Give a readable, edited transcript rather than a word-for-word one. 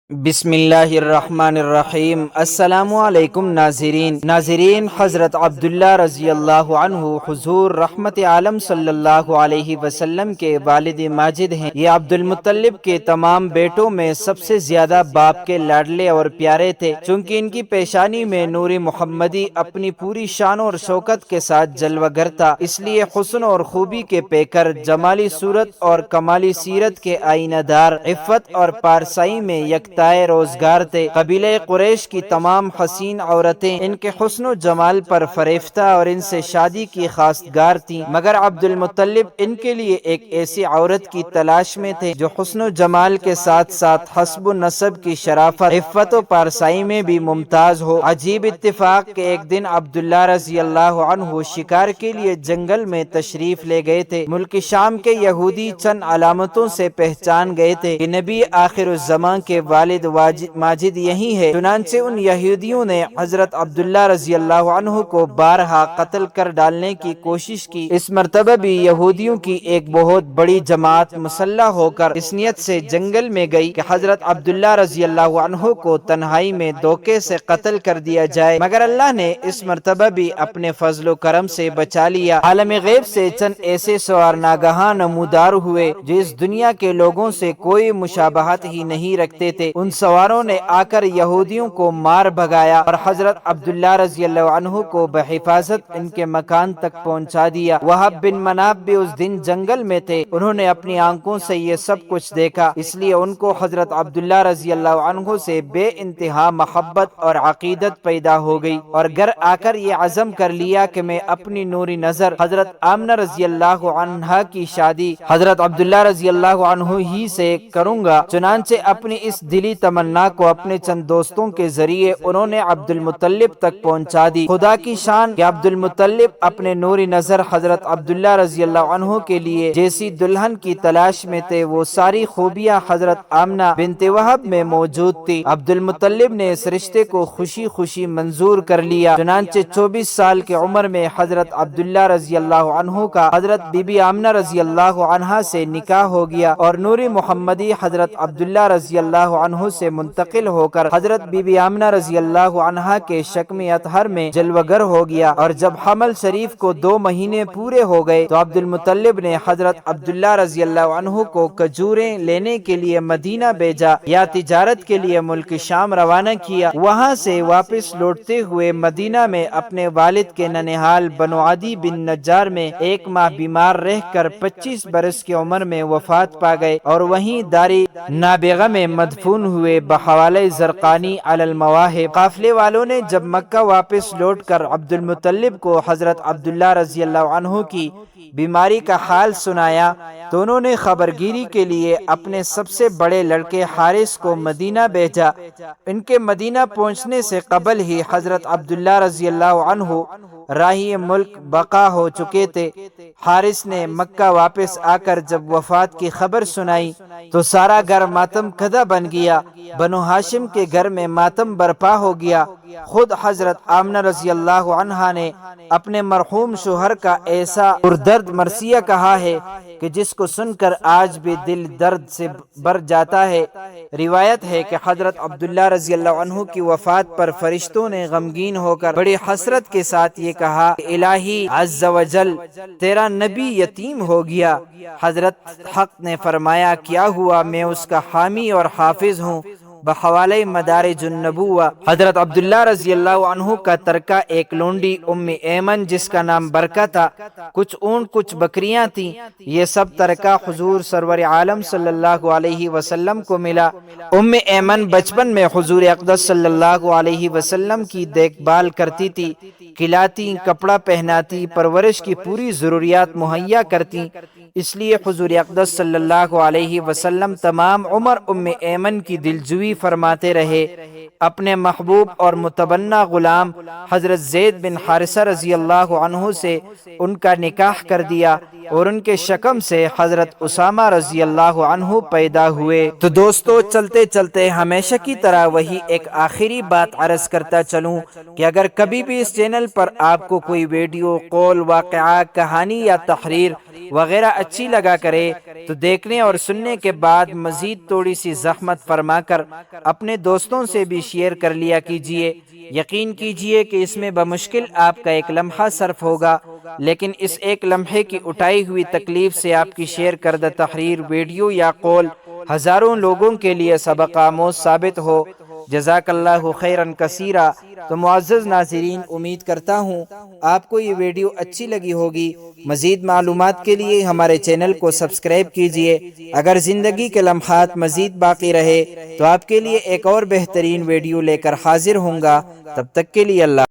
بسم اللہ الرحمن الرحیم۔ السلام علیکم ناظرین، حضرت عبداللہ رضی اللہ عنہ حضور رحمت عالم صلی اللہ علیہ وسلم کے والد ماجد ہیں۔ یہ عبد المطلب کے تمام بیٹوں میں سب سے زیادہ باپ کے لاڈلے اور پیارے تھے، چونکہ ان کی پیشانی میں نور محمدی اپنی پوری شان اور شوکت کے ساتھ جلوہ گر تھا، اس لیے حسن اور خوبی کے پیکر، جمالی صورت اور کمالی سیرت کے آئینہ دار، عفت اور پارسائی میں یکتائے روزگار تھے۔ قبیلہ قریش کی تمام حسین عورتیں ان کے حسن و جمال پر فریفتہ اور ان سے شادی کی خواستگار تھیں، مگر عبد المطلب ان کے لیے ایک ایسی عورت کی تلاش میں تھے جو حسن و جمال کے ساتھ ساتھ حسب و نسب کی شرافت، عفت و پارسائی میں بھی ممتاز ہو۔ عجیب اتفاق کہ ایک دن عبداللہ رضی اللہ عنہ شکار کے لیے جنگل میں تشریف لے گئے تھے۔ ملک شام کے یہودی چند علامتوں سے پہچان گئے تھے کہ نبی آخر الزمان کے والد ماجد یہی ہے، چنانچہ ان یہودیوں نے حضرت عبداللہ رضی اللہ عنہ کو بارہا قتل کر ڈالنے کی کوشش کی۔ اس مرتبہ بھی یہودیوں کی ایک بہت بڑی جماعت مسلح ہو کر اس نیت سے جنگل میں گئی کہ حضرت عبداللہ رضی اللہ عنہ کو تنہائی میں دھوکے سے قتل کر دیا جائے، مگر اللہ نے اس مرتبہ بھی اپنے فضل و کرم سے بچا لیا۔ عالم غیب سے چند ایسے سوار ناگہاں نمودار ہوئے جو اس دنیا کے لوگوں سے کوئی مشابہت ہی نہیں رکھتے تھے۔ ان سواروں نے آ کر یہودیوں کو مار بھگایا اور حضرت عبداللہ رضی اللہ عنہ کو بحفاظت ان کے مکان تک پہنچا دیا۔ وہب بن مناب بھی اس دن جنگل میں تھے، انہوں نے اپنی آنکھوں سے یہ سب کچھ دیکھا، اس لیے ان کو حضرت عبداللہ رضی اللہ عنہ سے بے انتہا محبت اور عقیدت پیدا ہو گئی، اور گھر آ کر یہ عزم کر لیا کہ میں اپنی نوری نظر حضرت آمنہ رضی اللہ عنہا کی شادی حضرت عبداللہ رضی اللہ عنہ ہی سے کروں گا۔ چنانچہ اپنی اس دلی تمنا کو اپنے چند دوستوں کے ذریعے انہوں نے عبد المطلب تک پہنچا دی۔ خدا کی شان کہ عبد المطلب اپنے نوری نظر حضرت عبداللہ رضی اللہ عنہ کے لیے جیسی دلہن کی تلاش میں تھے، وہ ساری خوبیاں حضرت آمنہ بنت وہب میں موجود تھی۔ عبد المطلب نے اس رشتے کو خوشی خوشی منظور کر لیا، چنانچہ 24 سال کی عمر میں حضرت عبداللہ رضی اللہ عنہ کا حضرت بی بی آمنہ رضی اللہ عنہا سے نکاح ہو گیا، اور نور محمدی حضرت عبداللہ رضی اللہ عنہ سے منتقل ہو کر حضرت بی بی آمنہ رضی اللہ عنہا کے شکم اطہر میں جلوہ گر ہو گیا۔ اور جب حمل شریف کو 2 مہینے پورے ہو گئے تو عبد المطلب نے حضرت عبداللہ رضی اللہ عنہ کو کھجوریں لینے کے لیے مدینہ بھیجا یا تجارت کے لیے ملک شام روانہ کیا۔ وہاں سے واپس لوٹتے ہوئے مدینہ میں اپنے والد کے ننھال بنو عدی بن نجار میں 1 ماہ بیمار رہ کر 25 برس کی عمر میں وفات پا گئے، اور وہیں داری نابغہ میں مدفون ہوئے بحوالہ زرقانی علی المواہب۔ قافلے والوں نے جب مکہ واپس لوٹ کر عبد المطلب کو حضرت عبداللہ رضی اللہ عنہ کی بیماری کا حال سنایا تو انہوں نے خبرگیری کے لیے اپنے سب سے بڑے لڑکے حارث کو مدینہ بھیجا۔ ان کے مدینہ پہنچنے سے قبل ہی حضرت عبداللہ رضی اللہ عنہ راہی ملک بقا ہو چکے تھے۔ حارث نے مکہ واپس آ کر جب وفات کی خبر سنائی تو سارا گھر ماتم کدہ بن گیا، بنو ہاشم کے گھر میں ماتم برپا ہو گیا۔ خود حضرت آمنہ رضی اللہ عنہا نے اپنے مرحوم شوہر کا ایسا پردرد مرثیہ کہا ہے کہ جس کو سن کر آج بھی دل درد سے بھر جاتا ہے۔ روایت ہے کہ حضرت عبداللہ رضی اللہ عنہ کی وفات پر فرشتوں نے غمگین ہو کر بڑی حسرت کے ساتھ یہ کہا کہ الہی عز و جل، تیرا نبی یتیم ہو گیا۔ حضرت حق نے فرمایا کیا ہوا، میں اس کا حامی اور حافظ ہوں۔ بحوالہ مدارج النبوہ حضرت عبداللہ رضی اللہ عنہ کا ترکہ ایک لونڈی ام ایمن جس کا نام برکہ تھا، کچھ اونٹ کچھ بکریاں تھیں، یہ سب ترکہ حضور سرور عالم صلی اللہ علیہ وسلم کو ملا۔ ام ایمن بچپن میں حضور اقدس صلی اللہ علیہ وسلم کی دیکھ بھال کرتی تھی، کھلاتی، کپڑا پہناتی، پرورش کی پوری ضروریات مہیا کرتی، اس لیے حضور اقدس صلی اللہ علیہ وسلم تمام عمر ام ایمن کی دلجوئی فرماتے رہے۔ اپنے محبوب اور متبنہ غلام حضرت زید بن حارثہ رضی اللہ عنہ سے ان کا نکاح کر دیا اور ان کے شکم سے حضرت اسامہ رضی اللہ عنہ پیدا ہوئے۔ تو دوستو چلتے چلتے ہمیشہ کی طرح وہی ایک آخری بات عرض کرتا چلوں کہ اگر کبھی بھی اس چینل پر آپ کو کوئی ویڈیو، قول، واقعہ، کہانی یا تحریر وغیرہ اچھی لگا کرے تو دیکھنے اور سننے کے بعد مزید تھوڑی سی زحمت فرما کر اپنے دوستوں سے بھی شیئر کر لیا کیجئے۔ یقین کیجئے کہ اس میں بمشکل آپ کا ایک لمحہ صرف ہوگا، لیکن اس ایک لمحے کی اٹھائی ہوئی تکلیف سے آپ کی شیئر کردہ تحریر، ویڈیو یا قول ہزاروں لوگوں کے لیے سبق آموز ثابت ہو۔ جزاک اللہ خیرا کثیرا۔ تو معزز ناظرین، امید کرتا ہوں آپ کو یہ ویڈیو اچھی لگی ہوگی۔ مزید معلومات کے لیے ہمارے چینل کو سبسکرائب کیجئے۔ اگر زندگی کے لمحات مزید باقی رہے تو آپ کے لیے ایک اور بہترین ویڈیو لے کر حاضر ہوں گا۔ تب تک کے لیے اللہ